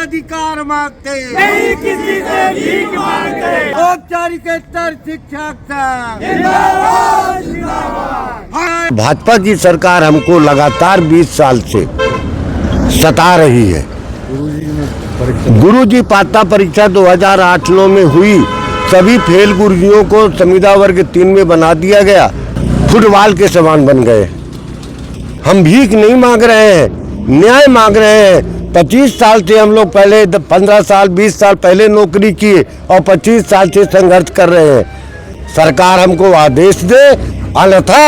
अधिकार मांगते नहीं किसी से भीख मांगते। औपचारिकेतर शिक्षक जिंदाबाद। भाजपा की सरकार हमको लगातार 20 साल से सता रही है। गुरुजी पात्रता परीक्षा 2008-9 में हुई, सभी फेल गुरुजियों को संविदा वर्ग 3 में बना दिया गया, फुटबॉल के समान बन गए। हम भीख नहीं मांग रहे हैं, न्याय मांग रहे हैं। 25 साल से हम लोग पहले 15 साल 20 साल पहले नौकरी किए और 25 साल से संघर्ष कर रहे हैं। सरकार हमको आदेश दे, अन्यथा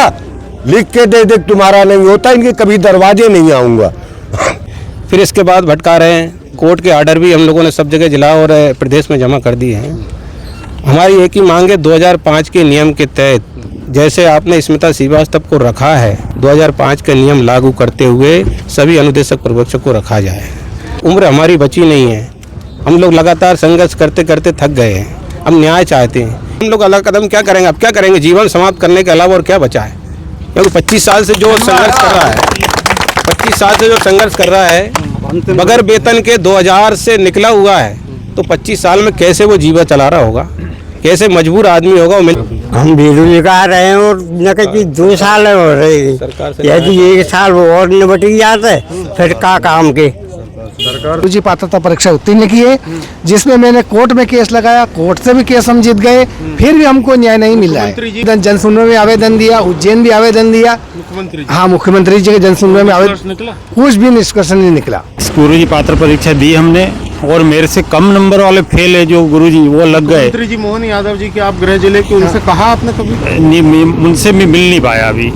लिख के दे तुम्हारा नहीं होता, इनके कभी दरवाजे नहीं आऊँगा। फिर इसके बाद भटका रहे हैं। कोर्ट के आर्डर भी हम लोगों ने सब जगह जिला और प्रदेश में जमा कर दिए हैं। हमारी एक ही मांग है, 2005 के नियम के तहत जैसे आपने स्मिता श्रीवास्तव को रखा है, 2005 के नियम लागू करते हुए सभी अनुदेशक पर्यवेक्षक को रखा जाए। उम्र हमारी बची नहीं है, हम लोग लगातार संघर्ष करते करते थक गए हैं, हम न्याय चाहते हैं। हम लोग अगला कदम क्या करेंगे, अब क्या करेंगे, जीवन समाप्त करने के अलावा और क्या बचा है? क्योंकि 25 साल से जो संघर्ष कर रहा है, 25 साल से जो संघर्ष कर रहा है, बगैर वेतन के 2000 से निकला हुआ है, तो 25 साल में कैसे वो जीवन चला रहा होगा, कैसे मजबूर आदमी होगा। हम बेरोजगार रहे हैं और न कि 2 साल हो रहे, यदि 1 साल वो और निपट जाते फिर का काम के। गुरुजी पात्रता परीक्षा उत्तीर्ण की है, जिसमें मैंने कोर्ट में केस लगाया, कोर्ट से भी केस हम जीत गए, फिर भी हमको न्याय नहीं मिला है। जनसुनवाई में आवेदन दिया, उज्जैन भी आवेदन दिया, हाँ मुख्यमंत्री जी के जनसुनवाई में आवेदन, कुछ भी निष्कर्ष नहीं निकला। गुरुजी पात्र परीक्षा दी हमने और मेरे से कम नंबर वाले फेल है जो गुरुजी वो लग गए। मंत्री जी मोहन यादव जी के आप गृह जिले के, उनसे कहा आपने कभी? नहीं, उनसे भी मिल नहीं पाया अभी।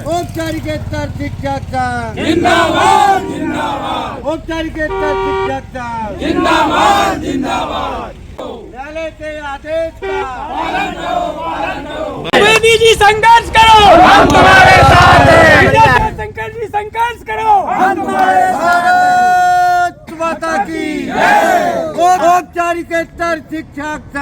औपचारिकेतर शिक्षक जिंदाबाद जिंदाबाद। औपचारिकेतर शिक्षक जिंदाबाद जिंदाबाद। न्यायालय के आदेश का पालन करो। मोदी जी संघर्ष करो, हम तुम्हारे साथ हैं। शंकर जी संघर्ष करो, हम तुम्हारे साथ हैं। माता की औपचारिकेतर शिक्षक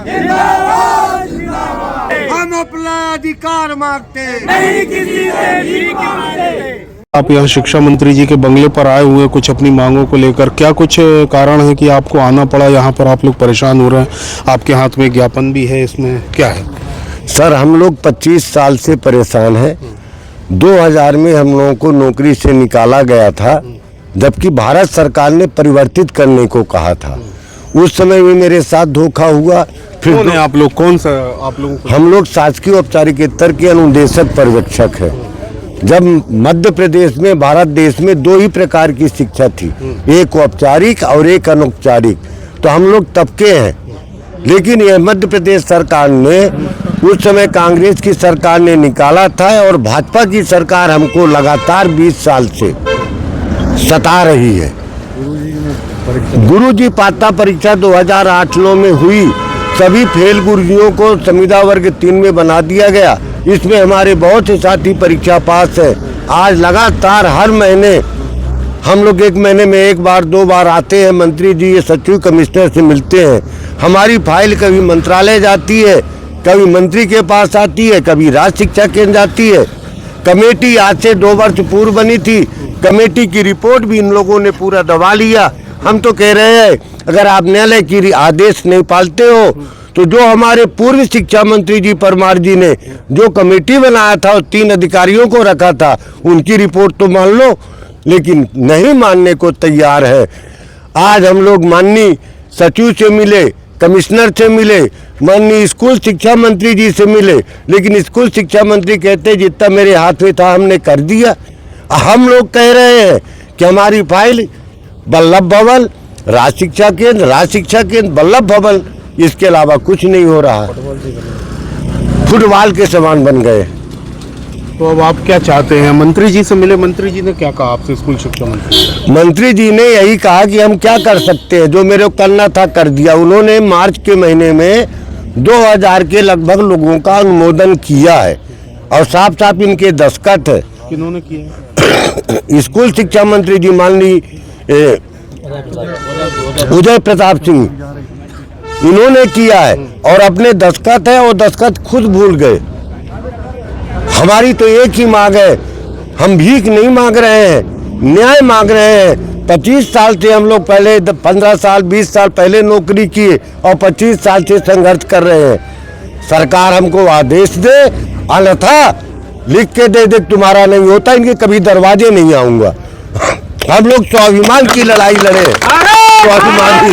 जिंदाबाद जिंदाबाद। हम अपना अधिकार मांगते नहीं किसी से भीख मांगते। आप यहाँ शिक्षा मंत्री जी के बंगले पर आए हुए कुछ अपनी मांगों को लेकर, क्या कुछ कारण है कि आपको आना पड़ा यहाँ पर? आप लोग परेशान हो रहे हैं, आपके हाथ में ज्ञापन भी है, इसमें क्या है? सर हम लोग 25 साल से परेशान हैं। 2000 में हम लोगों को नौकरी से निकाला गया था, जबकि भारत सरकार ने परिवर्तित करने को कहा था। उस समय भी मेरे साथ धोखा हुआ। फिर कौन है आप लोग, कौन सा आप लोग? हम लोग शासकीय औपचारिकेतर के अनुदेशक पर्यवेक्षक हैं। जब मध्य प्रदेश में, भारत देश में 2 ही प्रकार की शिक्षा थी, एक औपचारिक और एक अनौपचारिक, तो हम लोग तबके हैं। लेकिन यह मध्य प्रदेश सरकार ने, उस समय कांग्रेस की सरकार ने निकाला था और भाजपा की सरकार हमको लगातार 20 साल से सता रही है। गुरुजी पात्रता परीक्षा 2008-9 में हुई, सभी फेल गुरुजियों को संविदा वर्ग 3 में बना दिया गया। इसमें हमारे बहुत से साथी परीक्षा पास है। आज लगातार हर महीने हम लोग 1 महीने में 1 बार 2 बार आते हैं, मंत्री जी ये सचिव कमिश्नर से मिलते हैं। हमारी फाइल कभी मंत्रालय जाती है, कभी मंत्री के पास आती है, कभी राज्य शिक्षा केंद्र जाती है। कमेटी आज से 2 वर्ष पूर्व बनी थी, कमेटी की रिपोर्ट भी इन लोगों ने पूरा दबा लिया। हम तो कह रहे हैं, अगर आप न्यायालय की आदेश नहीं पालते हो तो जो हमारे पूर्व शिक्षा मंत्री जी परमार जी ने जो कमेटी बनाया था और 3 अधिकारियों को रखा था, उनकी रिपोर्ट तो मान लो, लेकिन नहीं मानने को तैयार है। आज हम लोग माननीय सचिव से मिले, कमिश्नर से मिले, माननीय स्कूल शिक्षा मंत्री जी से मिले, लेकिन स्कूल शिक्षा मंत्री कहते जितना मेरे हाथ में था हमने कर दिया। हम लोग कह रहे हैं कि हमारी फाइल वल्लभ भवन, राज्य शिक्षा केंद्र वल्लभ भवन, इसके अलावा कुछ नहीं हो रहा। फुटबॉल के समान बन गए। तो अब आप क्या चाहते हैं? मंत्री जी से मिले, मंत्री जी ने क्या कहा आपसे? स्कूल शिक्षा मंत्री जी ने यही कहा कि हम क्या कर सकते हैं, जो मेरे को करना था कर दिया। उन्होंने मार्च के महीने में 2000 के लगभग लोगों का अनुमोदन किया है और साफ साफ इनके दस्तखत है। किन्होंने किया? स्कूल शिक्षा मंत्री जी माननीय उदय प्रताप सिंह, इन्होंने किया है और अपने दस्तखत है और दस्तखत खुद भूल गए। हमारी तो एक ही मांग है, हम भीख नहीं मांग रहे हैं, न्याय मांग रहे हैं। 25 साल से हम लोग पहले 15 साल 20 साल पहले नौकरी किए और 25 साल से संघर्ष कर रहे हैं। सरकार हमको आदेश दे, अन्यथा लिख के दे तुम्हारा नहीं होता, इनके कभी दरवाजे नहीं आऊंगा। हम लोग स्वाभिमान की लड़ाई लड़े, स्वाभिमान की।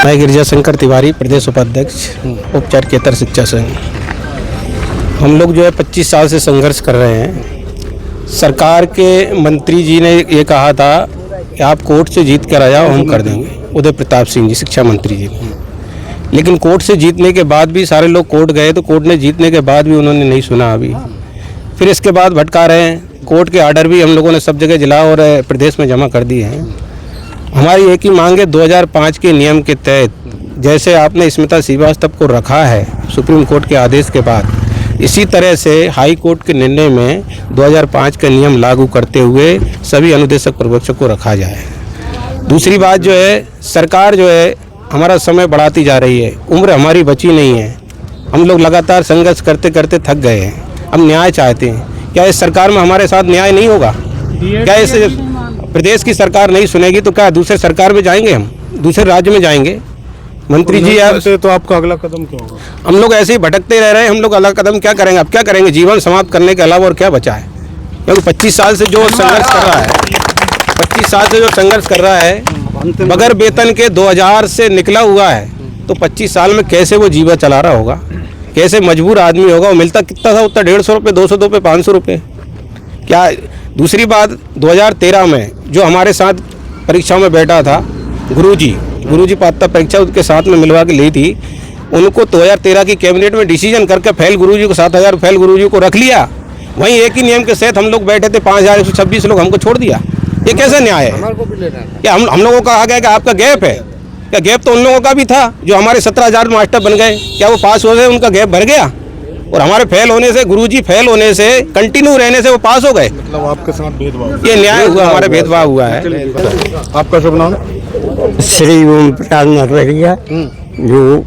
मैं गिरिजा शंकर तिवारी, प्रदेश उपाध्यक्ष उपचारिकेतर शिक्षा संघ। हम लोग जो है 25 साल से संघर्ष कर रहे हैं। सरकार के मंत्री जी ने ये कहा था कि आप कोर्ट से जीत कर आ जाओ, हम कर देंगे, उदय प्रताप सिंह जी शिक्षा मंत्री जी ने। लेकिन कोर्ट से जीतने के बाद भी सारे लोग कोर्ट गए, तो कोर्ट ने जीतने के बाद भी उन्होंने नहीं सुना अभी। फिर इसके बाद भटका रहे हैं। कोर्ट के आर्डर भी हम लोगों ने सब जगह जिला और प्रदेश में जमा कर दिए हैं। हमारी एक ही मांग है, 2005 के नियम के तहत जैसे आपने स्मिता श्रीवास्तव को रखा है सुप्रीम कोर्ट के आदेश के बाद, इसी तरह से हाई कोर्ट के निर्णय में 2005 का नियम लागू करते हुए सभी अनुदेशक पर्यवेक्षक को रखा जाए। दूसरी बात जो है, सरकार जो है हमारा समय बढ़ाती जा रही है, उम्र हमारी बची नहीं है। हम लोग लगातार संघर्ष करते करते थक गए हैं, हम न्याय चाहते हैं। क्या इस सरकार में हमारे साथ न्याय नहीं होगा? क्या इस प्रदेश की सरकार नहीं सुनेगी तो क्या दूसरे सरकार में जाएंगे, हम दूसरे राज्य में जाएंगे? मंत्री जी यार, तो आपका अगला कदम क्या होगा? हम लोग ऐसे ही भटकते रह रहे हैं। हम लोग अगला कदम क्या करेंगे? अब क्या करेंगे? जीवन समाप्त करने के अलावा और क्या बचा है? क्योंकि 25 साल से जो संघर्ष कर रहा है, 25 साल से जो संघर्ष कर रहा है, बगैर वेतन के 2000 से निकला हुआ है, तो 25 साल में कैसे वो जीवन चला रहा होगा? कैसे मजबूर आदमी होगा? वो मिलता कितना था? उतना 150 रुपये, 200 रुपये, 500 रुपये। क्या दूसरी बात, 2013 में जो हमारे साथ परीक्षा में बैठा था गुरुजी पात्रता परीक्षा उसके साथ में मिलवा के ली थी, उनको 2013 की कैबिनेट में डिसीजन करके फेल गुरुजी को 7000 फेल गुरुजी को रख लिया। वहीं एक ही नियम के साथ हम लोग बैठे थे, 5126 लोग, हमको छोड़ दिया। ये कैसा न्याय है? क्या हम लोगों का कहा गया कि आपका गैप है? क्या गैप तो उन लोगों का भी था जो हमारे 17,000 मास्टर बन गए। क्या वो पास हो गए? उनका गैप भर गया? और हमारे फेल होने से, गुरुजी फेल होने से, कंटिन्यू रहने से वो पास हो गए। मतलब आपके साथ भेदभाव, ये न्याय हुआ? हमारे भेदभाव हुआ है। आपका शुभ नाम? श्री ओम प्रकाश नरवरिया, जो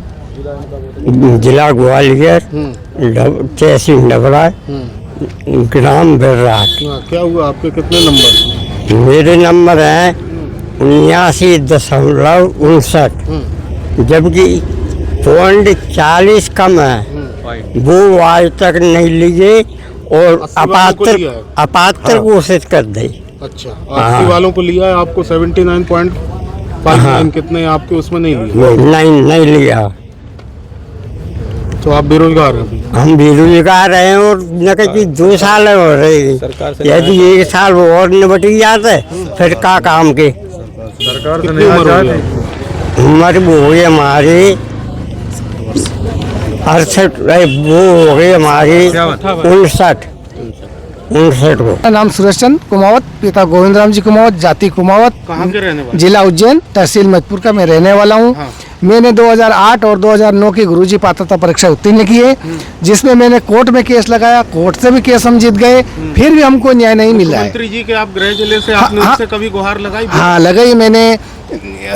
जिला ग्वालियर, तहसील डबरा, ग्राम बिर्राट। क्या हुआ? आपके कितने नंबर? मेरे नंबर हैं 79.59, जबकि पॉइंट 40 कम है। वो आज तक नहीं लिए और अपात्र घोषित कर दी। अच्छा, 80 वालों को लिया है, आपको 79.59 कितने आपके उसमें नहीं लिया? नहीं लिया। तो आप बेरोजगार हैं? हम बेरोजगार हैं और न कि 2 साल हो रहे, यदि 1 साल वो और निबट जाते फिर का काम के। सरकार से नहीं उम्र वो हो गई हमारी 68, वो हो गई हमारी 59 को। मेरा नाम सुरेश चंद कुमावत, पिता गोविंद राम जी कुमावत, जाति कुमावत, कहाँ के रहने वाले? जिला उज्जैन, तहसील मजपुर का मैं रहने वाला हूँ। मैंने 2008 और 2009 की गुरुजी पात्रता परीक्षा उत्तीर्ण की है, जिसमें मैंने कोर्ट में केस लगाया, कोर्ट से भी केस हम जीत गए, फिर भी हमको न्याय नहीं मिला है। मंत्री जी के आप गृह जिले से, आपने उससे कभी गुहार लगाई? हाँ लगाई मैंने,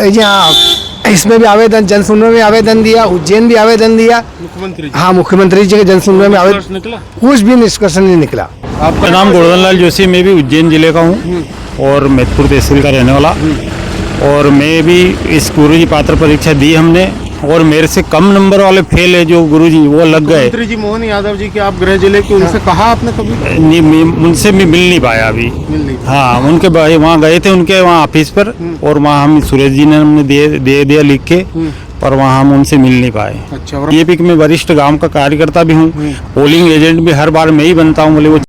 यहाँ इसमें भी आवेदन, जन सुनवाई में आवेदन दिया, उज्जैन भी आवेदन दिया। मुख्यमंत्री जी? हाँ, मुख्यमंत्री जी के जन सुनवाई में आवेदन निकला? कुछ भी निष्कर्ष नहीं निकला। आपका नाम गोवर्धन लाल जोशी, मैं भी उज्जैन जिले का हूँ और मैथपुर तहसील का रहने वाला, और मैं भी इस गुरुजी पात्र परीक्षा दी हमने, और मेरे से कम नंबर वाले फेल है जो गुरुजी, वो लग गए। मंत्री जी मोहन यादव जी के आप गृह जिले के, उनसे कहा आपने कभी? नहीं, उनसे भी मिल नहीं पाया अभी। हाँ, उनके वहाँ गए थे, उनके वहाँ ऑफिस पर, और वहाँ हम सुरेश जी ने हमने दे दिया लिख के, पर वहाँ हम उनसे मिल नहीं पाए। अच्छा, बीजेपी में वरिष्ठ गांव का कार्यकर्ता भी हूँ, पोलिंग एजेंट भी हर बार मैं ही बनता हूँ, बोले वो